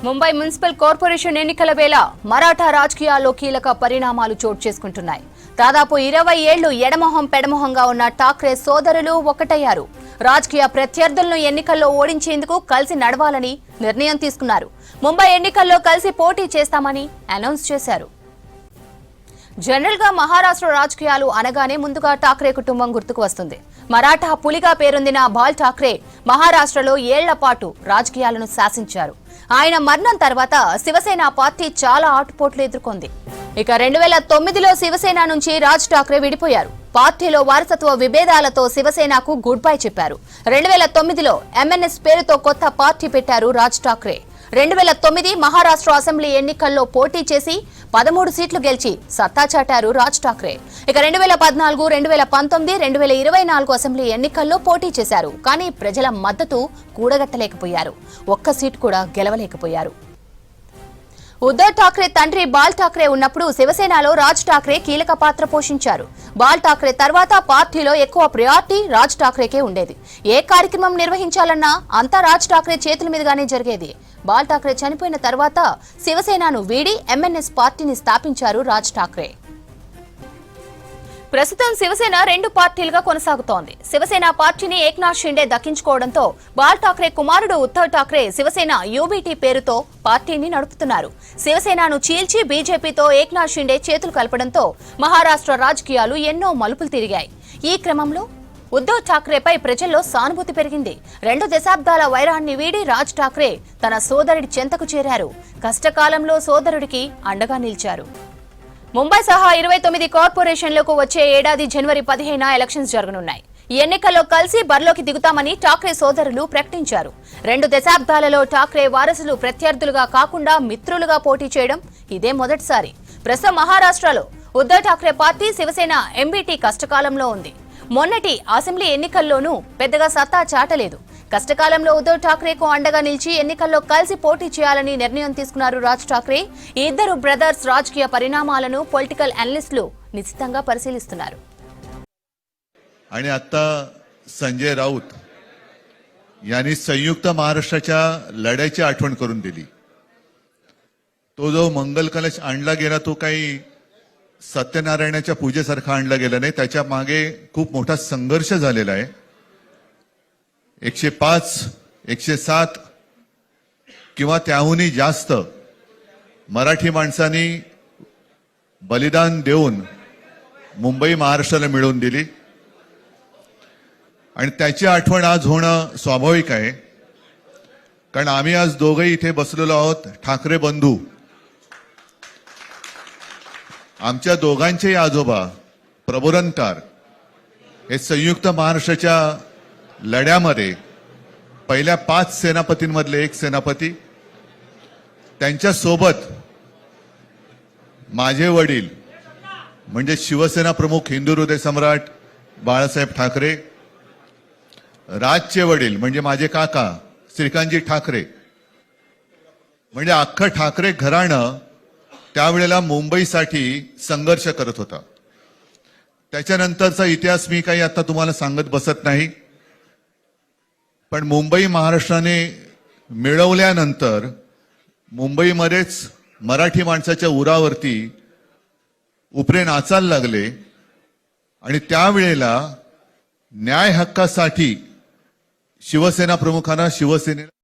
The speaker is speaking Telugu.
ముంబై మున్సిపల్ కార్పొరేషన్ ఎన్నికల వేళ మరాఠా రాజకీయాల్లో కీలక పరిణామాలు చోటు చేసుకుంటున్నాయి. దాదాపు 20 ఏళ్లు ఎడమొహం పెడమొహంగా ఉన్న ఠాక్రే సోదరులు ఒకటయ్యారు. రాజకీయ ప్రత్యర్థులను ఎన్నికల్లో ఓడించేందుకు కలిసి నడవాలని నిర్ణయం తీసుకున్నారు. ముంబై ఎన్నికల్లో కలిసి పోటీ చేస్తామని అనౌన్స్ చేశారు. జనరల్ గా మహారాష్ట్ర రాజకీయాలు అనగానే ముందుగా ఠాక్రే కుటుంబం గుర్తుకు వస్తుంది. మరాఠా పులిగా పేరొందిన బాల్ ఠాక్రే మహారాష్ట్రలో ఏళ్ల పాటు రాజకీయాలను శాసించారు. ఆయన మరణం తర్వాత శివసేన పార్టీ చాలా ఆటుపోట్లు ఎదుర్కొంది. ఇక 2009లో శివసేన నుంచి రాజ్ ఠాక్రే విడిపోయారు. పార్టీలో వారసత్వ విభేదాలతో శివసేనకు గుడ్ బై చెప్పారు. 2009లో ఎంఎన్ఎస్ పేరుతో కొత్త పార్టీ పెట్టారు రాజ్ ఠాక్రే. 2009 మహారాష్ట్ర అసెంబ్లీ ఎన్నికల్లో పోటీ చేసి 13 సీట్లు గెలిచి సత్తా చాటారు రాజ్ ఠాక్రే. ఇక 2014, 2019, 2024 అసెంబ్లీ ఎన్నికల్లో పోటీ చేశారు. కానీ ప్రజల మద్దతు కూడగట్టలేకపోయారు. ఒక్క సీటు కూడా గెలవలేకపోయారు. ఉద్ధవ్ ఠాక్రే తండ్రి బాల్ ఠాక్రే ఉన్నప్పుడు శివసేనలో రాజ్ ఠాక్రే కీలక పాత్ర పోషించారు. బాల్ ఠాక్రే తర్వాత పార్టీలో ఎక్కువ ప్రయారిటీ రాజ్ ఠాక్రేకే ఉండేది. ఏ కార్యక్రమం నిర్వహించాలన్నా అంతా రాజ్ ఠాక్రే చేతుల మీదుగానే జరిగేది. బాల్ ఠాక్రే చనిపోయిన తర్వాత శివసేనను వీడి ఎంఎన్ఎస్ పార్టీని స్థాపించారు రాజ్ ఠాక్రే. ప్రస్తుతం శివసేన 2 పార్టీలుగా కొనసాగుతోంది. శివసేన పార్టీని ఏక్నాథ్ షిండే దక్కించుకోవడంతో బాల్ ఠాక్రే కుమారుడు ఉద్ధవ్ ఠాక్రే శివసేన యూబీటీ పేరుతో పార్టీని నడుపుతున్నారు. శివసేనను చీల్చి బీజేపీతో ఏక్నాథ్ షిండే చేతులు కలపడంతో మహారాష్ట్ర రాజకీయాలు ఎన్నో మలుపులు తిరిగాయి. ఈ క్రమంలో ఉద్ధవ్ ఠాక్రేపై ప్రజల్లో సానుభూతి పెరిగింది. 2 దశాబ్దాల వైరాన్ని వీడి రాజ్ ఠాక్రే తన సోదరుడి చెంతకు చేరారు. కష్టకాలంలో సోదరుడికి అండగా నిలిచారు. ముంబై సహా 29 కార్పొరేషన్లకు వచ్చే ఏడాది జనవరి 15న ఎలక్షన్స్ జరగనున్నాయి. ఈ ఎన్నికల్లో కలిసి బరిలోకి దిగుతామని ఠాక్రే సోదరులు ప్రకటించారు. 2 దశాబ్దాలలో ఠాక్రే వారసులు ప్రత్యర్థులుగా కాకుండా మిత్రులుగా పోటీ చేయడం ఇదే మొదటిసారి. ప్రస్తుతం మహారాష్ట్రలో ఉద్ధవ్ ఠాక్రే పార్టీ శివసేన ఎంబీటీ కష్టకాలంలో ఉంది. మొన్నటి అసెంబ్లీ ఎన్నికల్లోనూ పెద్దగా సత్తా చాటలేదు. కష్టకాలంలో ఉద్ధవ్ ఠాక్రేకు అండగా నిలిచి ఎన్నికల్లో కలిసి పోటీ చేయాలని నిర్ణయం తీసుకున్నారు రాజ్ ఠాక్రే. ఈ ఇద్దరు బ్రదర్స్ రాజకీయ పరిణామాలను పొలిటికల్ అనలిస్టులు నిశ్చితంగా పరిశీలిస్తున్నారు. आणि आता संजय राऊत यांनी संयुक्त महाराष्ट्राच्या लढ्याची आठवण करून दिली. तो जो मंगल कलश आणला गेला तो काही सत्यनारायणाच्या पूजेसारखा आणला गेला नाही. त्याच्या मागे खूप मोठा संघर्ष झालेला आहे. 105, 107 किंवा त्याहूनही जास्त मराठी माणसांनी बलिदान देऊन मुंबई महाराष्ट्राला मिळवून दिली आणि त्याची आठवण आज होणं स्वाभाविक आहे. कारण आम्ही आज दोघेही इथे बसलेलो आहोत ठाकरे बंधू. आमच्या दोघांचेही आजोबा प्रबोधनकार हे संयुक्त महाराष्ट्राच्या लढ्यामध्ये पहिल्या 5 सेनापतींमधले एक सेनापती. त्यांच्या सोबत माझे वडील म्हणजे शिवसेना प्रमुख हिंदू हृदय सम्राट बाळासाहेब ठाकरे, राजचे वडील म्हणजे माझे काका श्रीकांतजी ठाकरे, म्हणजे अख्खं ठाकरे घराणं त्यावेळेला मुंबईसाठी संघर्ष करत होता. त्याच्यानंतरचा इतिहास मी काही आता तुम्हाला सांगत बसत नाही. पण मुंबई महाराष्ट्राने मिळवल्यानंतर मुंबईमध्येच मराठी माणसाच्या उरावरती उपरे नाचायला लागले आणि त्यावेळेला न्याय हक्कासाठी शिवसेना प्रमुखांना शिवसेनेला